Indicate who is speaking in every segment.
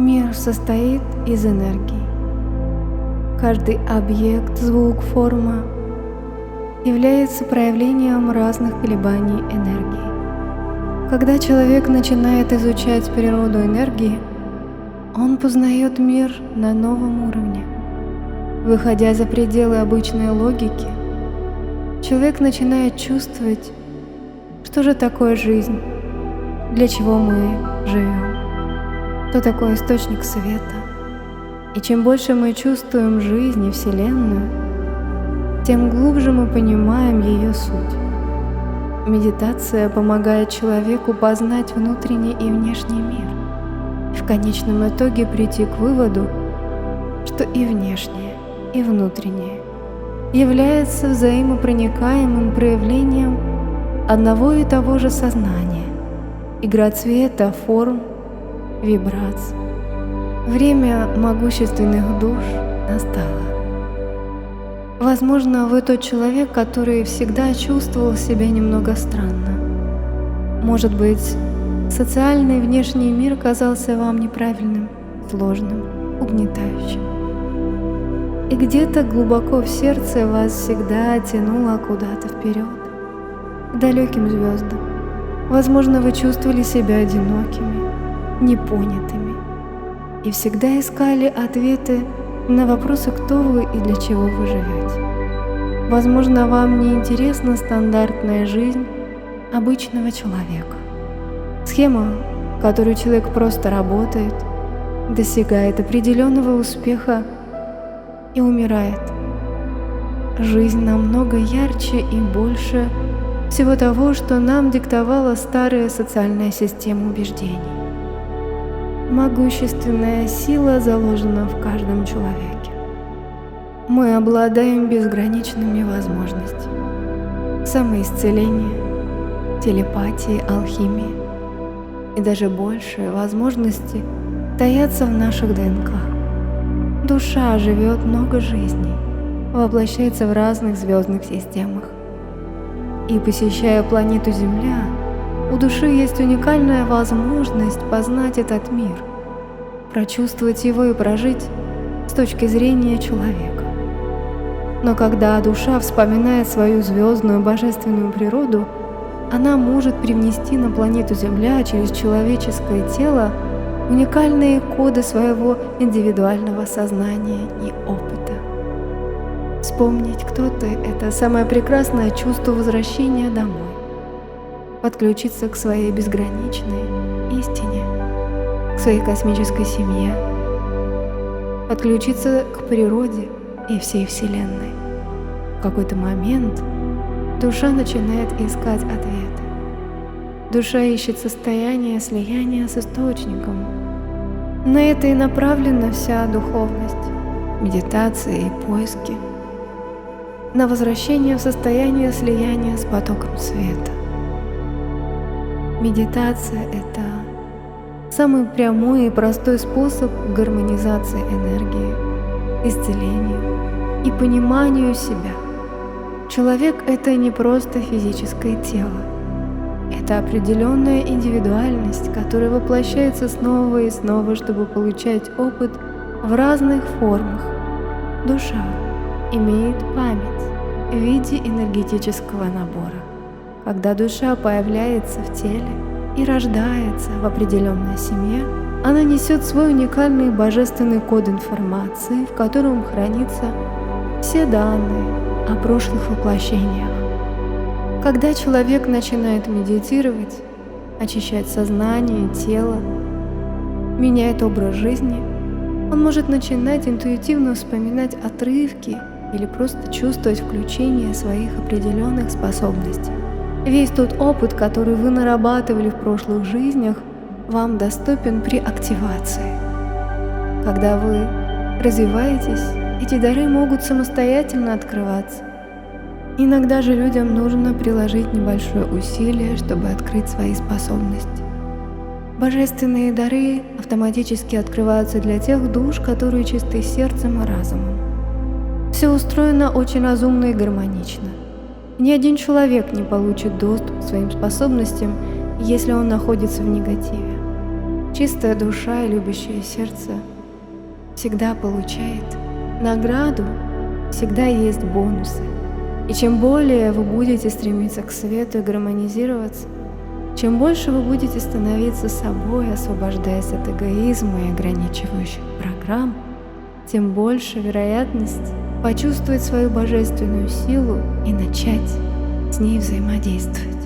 Speaker 1: Мир состоит из энергии. Каждый объект, звук, форма является проявлением разных колебаний энергии. Когда человек начинает изучать природу энергии, он познает мир на новом уровне. Выходя за пределы обычной логики, человек начинает чувствовать, что же такое жизнь, для чего мы живем, что такое источник света. И чем больше мы чувствуем жизнь и Вселенную, тем глубже мы понимаем ее суть. Медитация помогает человеку познать внутренний и внешний мир, и в конечном итоге прийти к выводу, что и внешнее, и внутреннее является взаимопроникаемым проявлением одного и того же сознания, игра цвета, форм, вибраций. Время могущественных душ настало. Возможно, вы тот человек, который всегда чувствовал себя немного странно. Может быть, социальный внешний мир казался вам неправильным, сложным, угнетающим. И где-то глубоко в сердце вас всегда тянуло куда-то вперед, к далеким звездам. Возможно, вы чувствовали себя одинокими, непонятыми и всегда искали ответы на вопросы, кто вы и для чего вы живете. Возможно, вам не интересна стандартная жизнь обычного человека. Схема, в которой человек просто работает, достигает определенного успеха и умирает. Жизнь намного ярче и больше всего того, что нам диктовала старая социальная система убеждений. Могущественная сила заложена в каждом человеке. Мы обладаем безграничными возможностями. Самоисцеление, телепатии, алхимии и даже большие возможности таятся в наших ДНК. Душа живет много жизней, воплощается в разных звездных системах. И посещая планету Земля, у души есть уникальная возможность познать этот мир, прочувствовать его и прожить с точки зрения человека. Но когда душа вспоминает свою звездную божественную природу, она может привнести на планету Земля через человеческое тело уникальные коды своего индивидуального сознания и опыта. Вспомнить, кто ты — это самое прекрасное чувство возвращения домой. Подключиться к своей безграничной истине, к своей космической семье, подключиться к природе и всей Вселенной. В какой-то момент душа начинает искать ответы. Душа ищет состояние слияния с источником. На это и направлена вся духовность, медитация и поиски, на возвращение в состояние слияния с потоком света. Медитация — это самый прямой и простой способ гармонизации энергии, исцелению и пониманию себя. Человек — это не просто физическое тело. Это определенная индивидуальность, которая воплощается снова и снова, чтобы получать опыт в разных формах. Душа имеет память в виде энергетического набора. Когда душа появляется в теле и рождается в определенной семье, она несет свой уникальный божественный код информации, в котором хранятся все данные о прошлых воплощениях. Когда человек начинает медитировать, очищать сознание, тело, меняет образ жизни, он может начинать интуитивно вспоминать отрывки или просто чувствовать включение своих определенных способностей. Весь тот опыт, который вы нарабатывали в прошлых жизнях, вам доступен при активации. Когда вы развиваетесь, эти дары могут самостоятельно открываться. Иногда же людям нужно приложить небольшое усилие, чтобы открыть свои способности. Божественные дары автоматически открываются для тех душ, которые чисты сердцем и разумом. Все устроено очень разумно и гармонично. Ни один человек не получит доступ к своим способностям, если он находится в негативе. Чистая душа и любящее сердце всегда получает награду, всегда есть бонусы. И чем более вы будете стремиться к свету и гармонизироваться, чем больше вы будете становиться собой, освобождаясь от эгоизма и ограничивающих программ, тем больше вероятность почувствовать свою божественную силу и начать с ней взаимодействовать.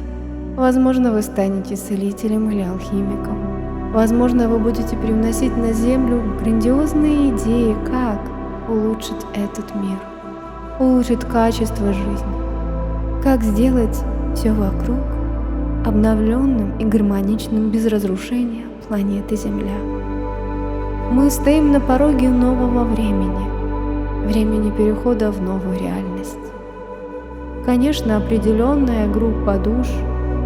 Speaker 1: Возможно, вы станете целителем или алхимиком. Возможно, вы будете привносить на Землю грандиозные идеи, как улучшить этот мир, улучшить качество жизни, как сделать все вокруг обновленным и гармоничным без разрушения планеты Земля. Мы стоим на пороге нового времени перехода в новую реальность. Конечно, определенная группа душ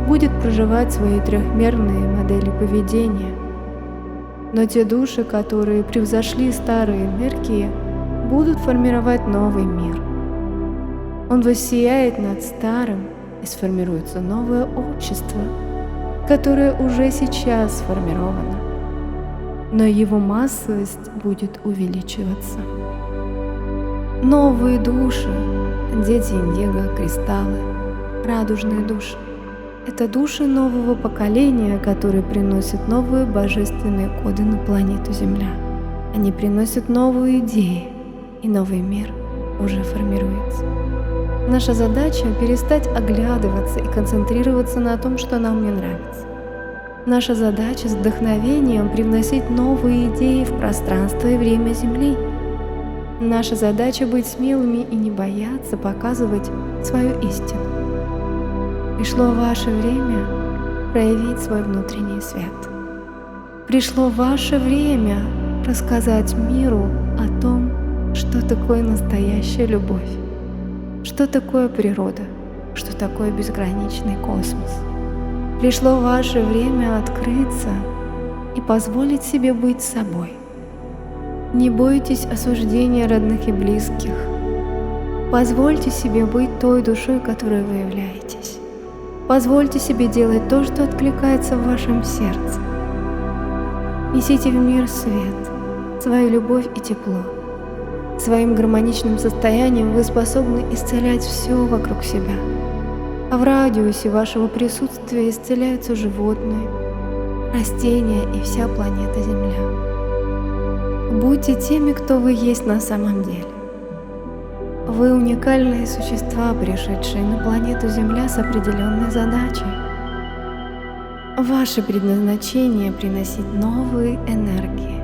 Speaker 1: будет проживать свои трехмерные модели поведения, но те души, которые превзошли старые энергии, будут формировать новый мир. Он воссияет над старым, и сформируется новое общество, которое уже сейчас сформировано, но его массовость будет увеличиваться. Новые души, дети индиго, кристаллы, радужные души — это души нового поколения, которые приносят новые божественные коды на планету Земля. Они приносят новые идеи, и новый мир уже формируется. Наша задача — перестать оглядываться и концентрироваться на том, что нам не нравится. Наша задача с вдохновением привносить новые идеи в пространство и время Земли. Наша задача быть смелыми и не бояться показывать свою истину. Пришло ваше время проявить свой внутренний свет. Пришло ваше время рассказать миру о том, что такое настоящая любовь. Что такое природа? Что такое безграничный космос? Пришло ваше время открыться и позволить себе быть собой. Не бойтесь осуждения родных и близких. Позвольте себе быть той душой, которой вы являетесь. Позвольте себе делать то, что откликается в вашем сердце. Несите в мир свет, свою любовь и тепло. Своим гармоничным состоянием вы способны исцелять все вокруг себя. А в радиусе вашего присутствия исцеляются животные, растения и вся планета Земля. Будьте теми, кто вы есть на самом деле. Вы уникальные существа, пришедшие на планету Земля с определенной задачей. Ваше предназначение — приносить новые энергии.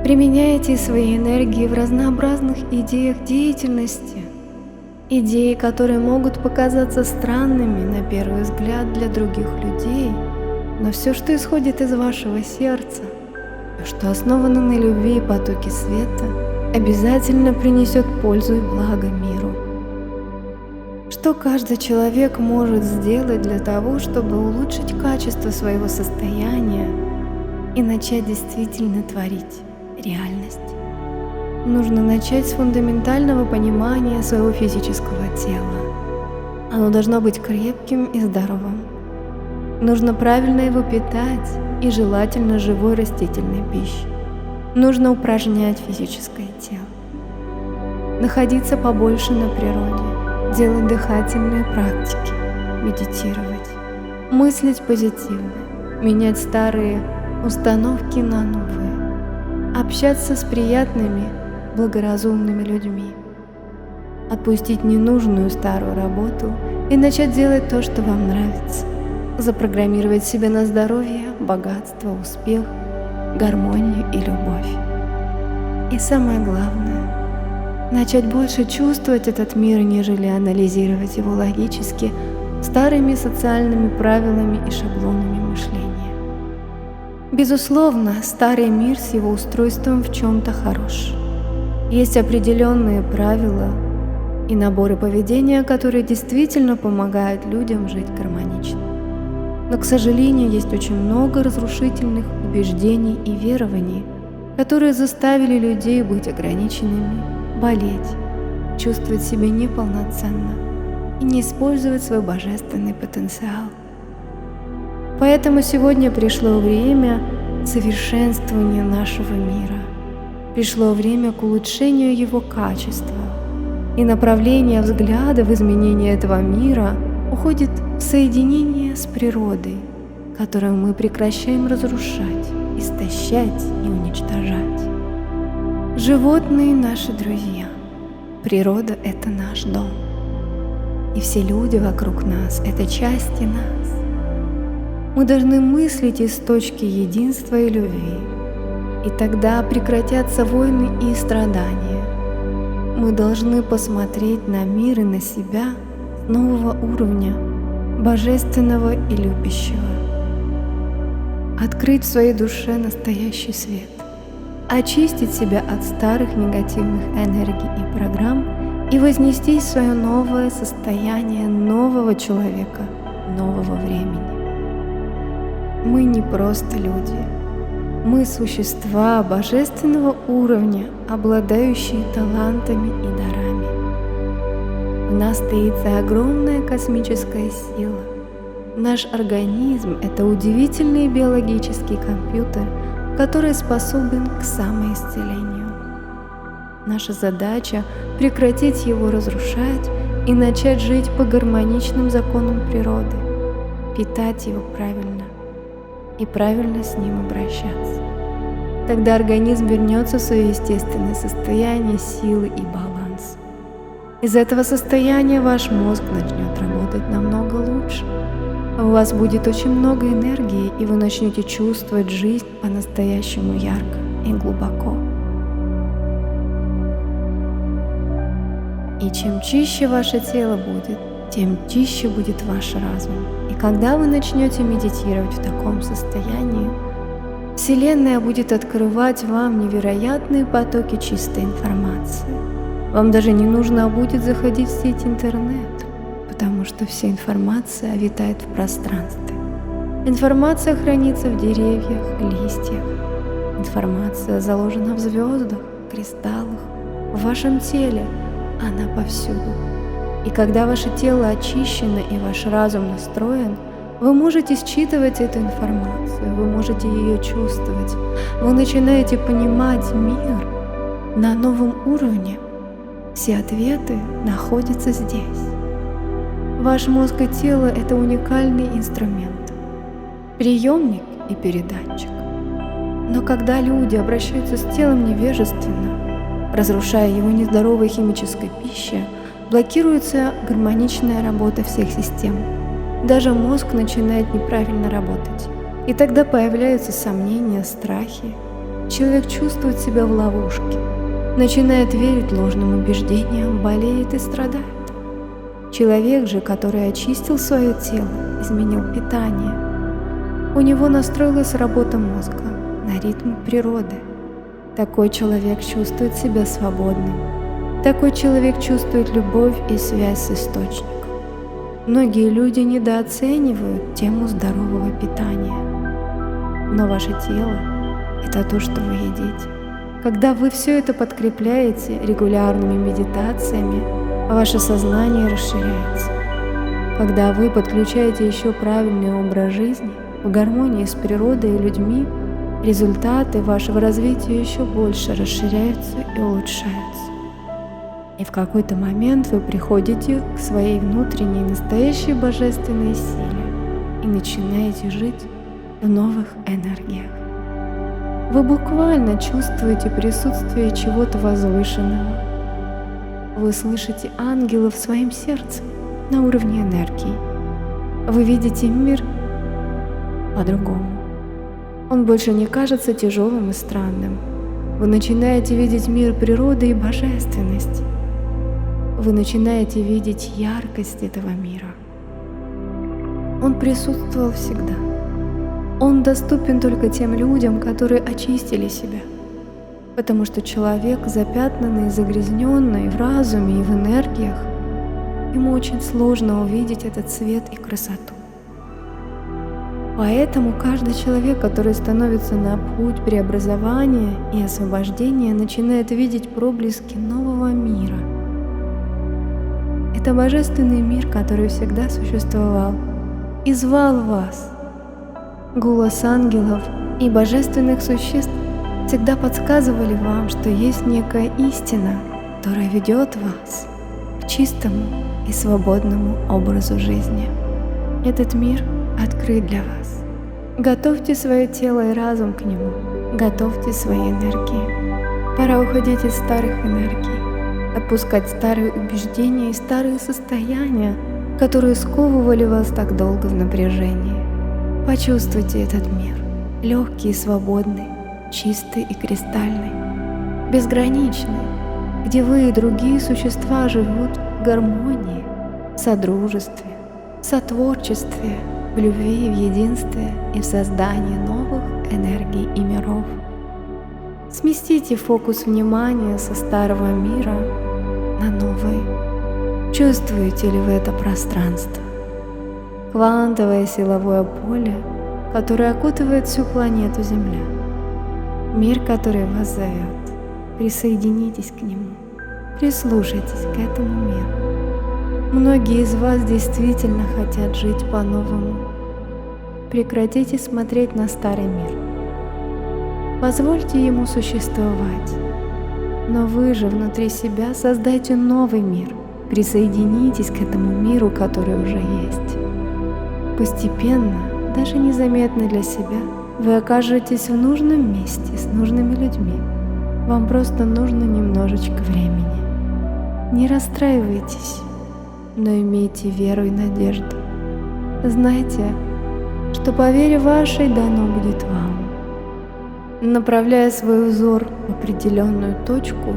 Speaker 1: Применяйте свои энергии в разнообразных идеях деятельности. Идеи, которые могут показаться странными на первый взгляд для других людей, но все, что исходит из вашего сердца, что основано на любви и потоке света, обязательно принесет пользу и благо миру. Что каждый человек может сделать для того, чтобы улучшить качество своего состояния и начать действительно творить реальность? Нужно начать с фундаментального понимания своего физического тела. Оно должно быть крепким и здоровым. Нужно правильно его питать и желательно живой растительной пищей. Нужно упражнять физическое тело, находиться побольше на природе, делать дыхательные практики, медитировать, мыслить позитивно, менять старые установки на новые, общаться с приятными, благоразумными людьми, отпустить ненужную старую работу и начать делать то, что вам нравится, запрограммировать себя на здоровье, богатство, успех, гармонию и любовь. И самое главное — начать больше чувствовать этот мир, нежели анализировать его логически старыми социальными правилами и шаблонами мышления. Безусловно, старый мир с его устройством в чем-то хорош. Есть определенные правила и наборы поведения, которые действительно помогают людям жить гармонично. Но, к сожалению, есть очень много разрушительных убеждений и верований, которые заставили людей быть ограниченными, болеть, чувствовать себя неполноценно и не использовать свой божественный потенциал. Поэтому сегодня пришло время совершенствования нашего мира. Пришло время к улучшению его качества, и направление взгляда в изменение этого мира уходит в соединение с природой, которую мы прекращаем разрушать, истощать и уничтожать. Животные — наши друзья. Природа — это наш дом. И все люди вокруг нас — это части нас. Мы должны мыслить из точки единства и любви, и тогда прекратятся войны и страдания. Мы должны посмотреть на мир и на себя с нового уровня, божественного и любящего. Открыть в своей душе настоящий свет, очистить себя от старых негативных энергий и программ и вознестись в свое новое состояние нового человека, нового времени. Мы не просто люди. Мы существа божественного уровня, обладающие талантами и дарами. В нас таится огромная космическая сила. Наш организм — это удивительный биологический компьютер, который способен к самоисцелению. Наша задача — прекратить его разрушать и начать жить по гармоничным законам природы, питать его правильно и правильно с ним обращаться. Тогда организм вернется в свое естественное состояние силы и баланса. Из этого состояния ваш мозг начнет работать намного лучше. У вас будет очень много энергии, и вы начнете чувствовать жизнь по-настоящему ярко и глубоко. И чем чище ваше тело будет, тем чище будет ваш разум. И когда вы начнете медитировать в таком состоянии, Вселенная будет открывать вам невероятные потоки чистой информации. Вам даже не нужно будет заходить в сеть интернет, потому что вся информация витает в пространстве. Информация хранится в деревьях, листьях. Информация заложена в звездах, кристаллах, в вашем теле. Она повсюду. И когда ваше тело очищено и ваш разум настроен, вы можете считывать эту информацию, вы можете ее чувствовать, вы начинаете понимать мир на новом уровне. Все ответы находятся здесь. Ваш мозг и тело — это уникальный инструмент, приемник и передатчик. Но когда люди обращаются с телом невежественно, разрушая его нездоровой химической пищей, блокируется гармоничная работа всех систем. Даже мозг начинает неправильно работать. И тогда появляются сомнения, страхи. Человек чувствует себя в ловушке, начинает верить ложным убеждениям, болеет и страдает. Человек же, который очистил свое тело, изменил питание, у него настроилась работа мозга на ритм природы. Такой человек чувствует себя свободным. Такой человек чувствует любовь и связь с источником. Многие люди недооценивают тему здорового питания. Но ваше тело — это то, что вы едите. Когда вы все это подкрепляете регулярными медитациями, ваше сознание расширяется. Когда вы подключаете еще правильный образ жизни в гармонии с природой и людьми, результаты вашего развития еще больше расширяются и улучшаются. И в какой-то момент вы приходите к своей внутренней настоящей божественной силе и начинаете жить в новых энергиях. Вы буквально чувствуете присутствие чего-то возвышенного. Вы слышите ангелов своим сердцем на уровне энергии. Вы видите мир по-другому. Он больше не кажется тяжелым и странным. Вы начинаете видеть мир природы и божественности. Вы начинаете видеть яркость этого мира. Он присутствовал всегда. Он доступен только тем людям, которые очистили себя. Потому что человек, запятнанный, загрязненный в разуме и в энергиях, ему очень сложно увидеть этот свет и красоту. Поэтому каждый человек, который становится на путь преобразования и освобождения, начинает видеть проблески нового мира. Это божественный мир, который всегда существовал и звал вас. Голос ангелов и божественных существ всегда подсказывали вам, что есть некая истина, которая ведет вас к чистому и свободному образу жизни. Этот мир открыт для вас. Готовьте свое тело и разум к нему. Готовьте свои энергии. Пора уходить из старых энергий, отпускать старые убеждения и старые состояния, которые сковывали вас так долго в напряжении. Почувствуйте этот мир, легкий и свободный, чистый и кристальный, безграничный, где вы и другие существа живут в гармонии, в содружестве, в сотворчестве, в любви, в единстве и в создании новых энергий и миров. Сместите фокус внимания со старого мира на новый. Чувствуете ли вы это пространство? Квантовое силовое поле, которое окутывает всю планету Земля. Мир, который вас зовет. Присоединитесь к нему. Прислушайтесь к этому миру. Многие из вас действительно хотят жить по-новому. Прекратите смотреть на старый мир. Позвольте ему существовать. Но вы же внутри себя создайте новый мир. Присоединитесь к этому миру, который уже есть. Постепенно, даже незаметно для себя, вы окажетесь в нужном месте с нужными людьми. Вам просто нужно немножечко времени. Не расстраивайтесь, но имейте веру и надежду. Знайте, что по вере вашей дано будет вам. Направляя свой взор в определенную точку,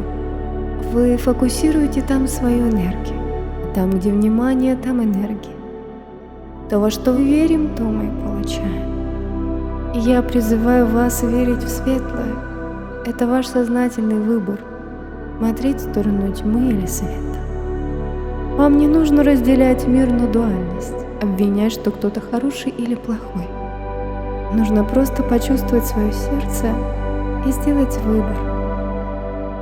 Speaker 1: вы фокусируете там свою энергию. Там, где внимание, там энергия. То, во что мы верим, то мы и получаем. И я призываю вас верить в светлое. Это ваш сознательный выбор – смотреть в сторону тьмы или света. Вам не нужно разделять мир на дуальность, обвинять, что кто-то хороший или плохой. Нужно просто почувствовать свое сердце и сделать выбор.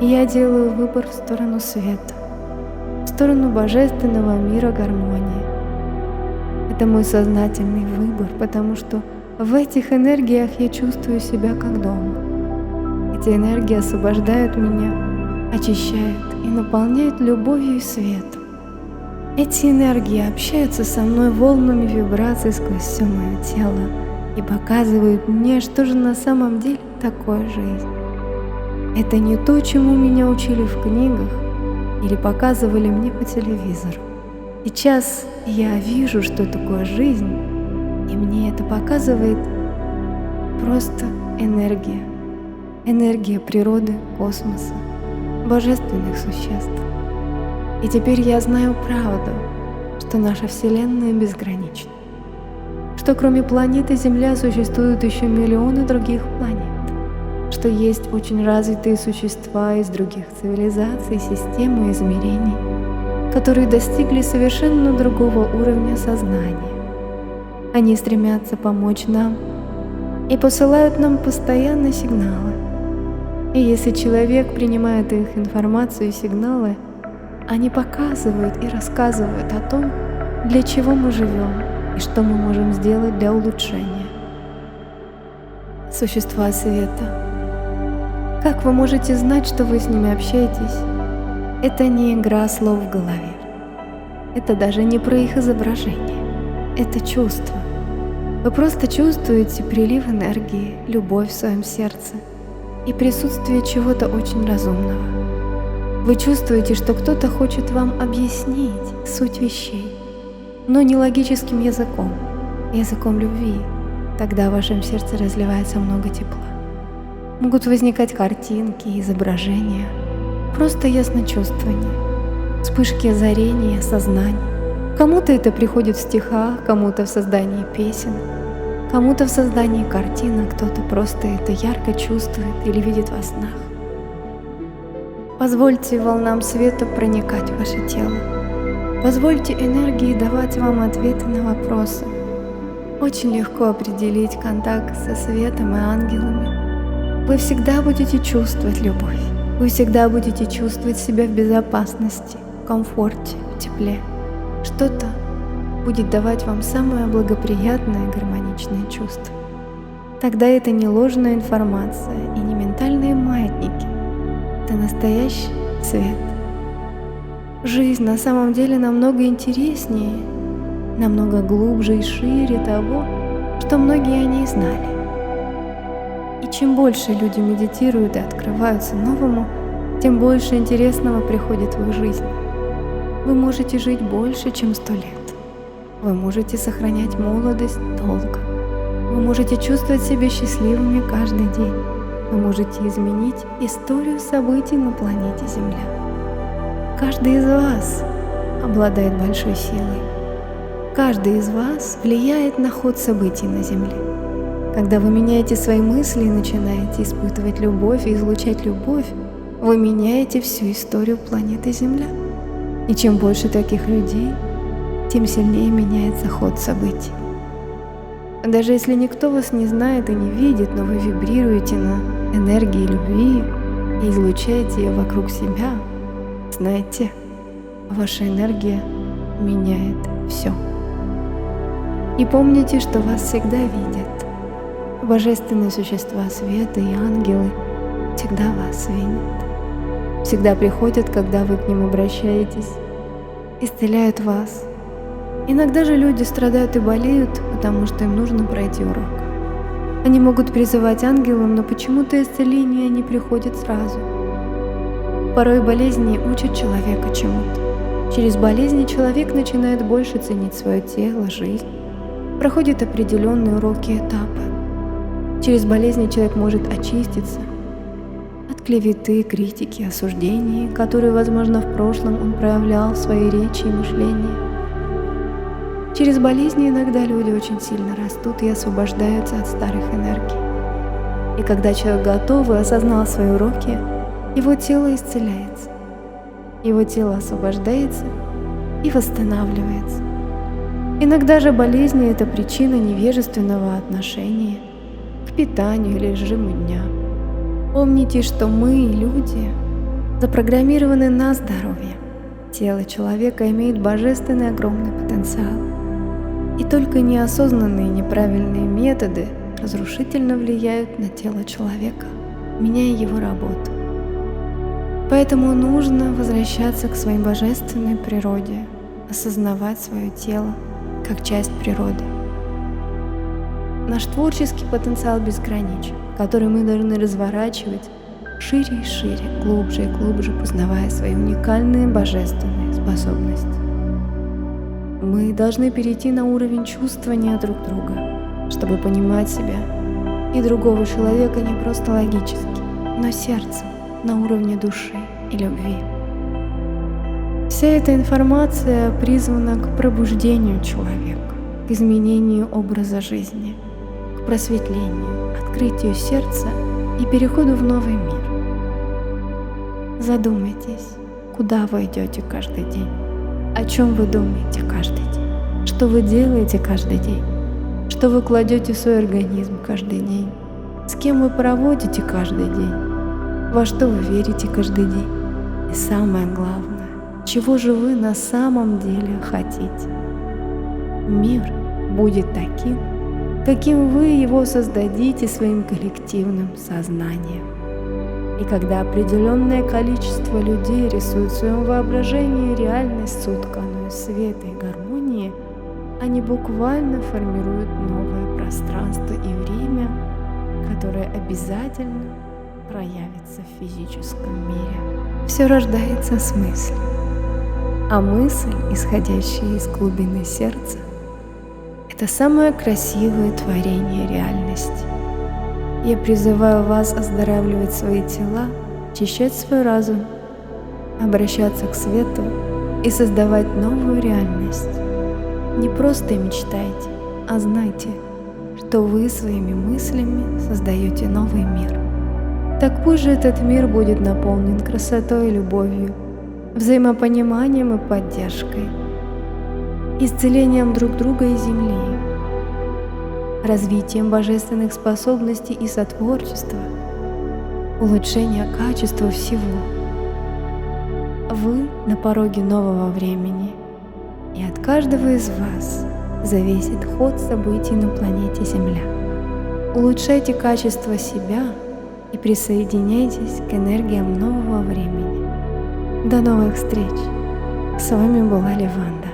Speaker 1: Я делаю выбор в сторону света, в сторону божественного мира гармонии. Это мой сознательный выбор, потому что в этих энергиях я чувствую себя как дома. Эти энергии освобождают меня, очищают и наполняют любовью и светом. Эти энергии общаются со мной волнами вибраций сквозь все мое тело и показывают мне, что же на самом деле такое жизнь. Это не то, чему меня учили в книгах или показывали мне по телевизору. Сейчас я вижу, что такое жизнь, и мне это показывает просто энергия. Энергия природы, космоса, божественных существ. И теперь я знаю правду, что наша Вселенная безгранична. Что кроме планеты Земля существуют еще миллионы других планет. Что есть очень развитые существа из других цивилизаций, систем и измерений, которые достигли совершенно другого уровня сознания. Они стремятся помочь нам и посылают нам постоянно сигналы. И если человек принимает их информацию и сигналы, они показывают и рассказывают о том, для чего мы живем и что мы можем сделать для улучшения. Существа света. Как вы можете знать, что вы с ними общаетесь? Это не игра слов в голове. Это даже не про их изображение. Это чувство. Вы просто чувствуете прилив энергии, любовь в своем сердце и присутствие чего-то очень разумного. Вы чувствуете, что кто-то хочет вам объяснить суть вещей, но не логическим языком, языком любви. Тогда в вашем сердце разливается много тепла. Могут возникать картинки, изображения, просто ясночувствование, вспышки озарения, сознания. Кому-то это приходит в стихах, кому-то в создании песен, кому-то в создании картинок, кто-то просто это ярко чувствует или видит во снах. Позвольте волнам света проникать в ваше тело. Позвольте энергии давать вам ответы на вопросы. Очень легко определить контакт со светом и ангелами. Вы всегда будете чувствовать любовь. Вы всегда будете чувствовать себя в безопасности, в комфорте, в тепле. Что-то будет давать вам самое благоприятное и гармоничное чувство. Тогда это не ложная информация и не ментальные маятники. Это настоящий свет. Жизнь на самом деле намного интереснее, намного глубже и шире того, что многие о ней знали. И чем больше люди медитируют и открываются новому, тем больше интересного приходит в их жизнь. Вы можете жить больше, чем 100 лет. Вы можете сохранять молодость долго. Вы можете чувствовать себя счастливыми каждый день. Вы можете изменить историю событий на планете Земля. Каждый из вас обладает большой силой. Каждый из вас влияет на ход событий на Земле. Когда вы меняете свои мысли и начинаете испытывать любовь и излучать любовь, вы меняете всю историю планеты Земля. И чем больше таких людей, тем сильнее меняется ход событий. Даже если никто вас не знает и не видит, но вы вибрируете на энергии любви и излучаете ее вокруг себя, знайте, ваша энергия меняет все. И помните, что вас всегда видят. Божественные существа света и ангелы всегда вас видят. Всегда приходят, когда вы к ним обращаетесь, исцеляют вас. Иногда же люди страдают и болеют, потому что им нужно пройти урок. Они могут призывать ангелов, но почему-то исцеление не приходит сразу. Порой болезни учат человека чему-то. Через болезни человек начинает больше ценить свое тело, жизнь. Проходит определенные уроки и этапы. Через болезни человек может очиститься от клеветы, критики, осуждений, которые, возможно, в прошлом он проявлял в своей речи и мышлении. Через болезни иногда люди очень сильно растут и освобождаются от старых энергий. И когда человек готов и осознал свои уроки, его тело исцеляется, его тело освобождается и восстанавливается. Иногда же болезни – это причина невежественного отношения к питанию или режиму дня. Помните, что мы, люди, запрограммированы на здоровье. Тело человека имеет божественный огромный потенциал. И только неосознанные неправильные методы разрушительно влияют на тело человека, меняя его работу. Поэтому нужно возвращаться к своей божественной природе, осознавать свое тело как часть природы. Наш творческий потенциал безграничен, который мы должны разворачивать шире и шире, глубже и глубже, познавая свои уникальные божественные способности. Мы должны перейти на уровень чувствования друг друга, чтобы понимать себя и другого человека не просто логически, но сердцем, на уровне души и любви. Вся эта информация призвана к пробуждению человека, к изменению образа жизни, к просветлению, открытию сердца и переходу в новый мир. Задумайтесь, куда вы идете каждый день, о чем вы думаете каждый день, что вы делаете каждый день, что вы кладете в свой организм каждый день, с кем вы проводите каждый день, во что вы верите каждый день. И самое главное, чего же вы на самом деле хотите. Мир будет таким, каким вы его создадите своим коллективным сознанием. И когда определенное количество людей рисует в своем воображении реальность, сотканную из света и гармонии, они буквально формируют новое пространство и время, которое обязательно проявится в физическом мире. Все рождается с мысли, а мысль, исходящая из глубины сердца, это самое красивое творение реальности. Я призываю вас оздоравливать свои тела, очищать свой разум, обращаться к свету и создавать новую реальность. Не просто мечтайте, а знайте, что вы своими мыслями создаете новый мир. Так пусть же этот мир будет наполнен красотой и любовью, взаимопониманием и поддержкой, исцелением друг друга и земли, развитием божественных способностей и сотворчества, улучшением качества всего. Вы на пороге нового времени, и от каждого из вас зависит ход событий на планете Земля. улучшайте качество себя и присоединяйтесь к энергиям нового времени. До новых встреч! С вами была Ливанда.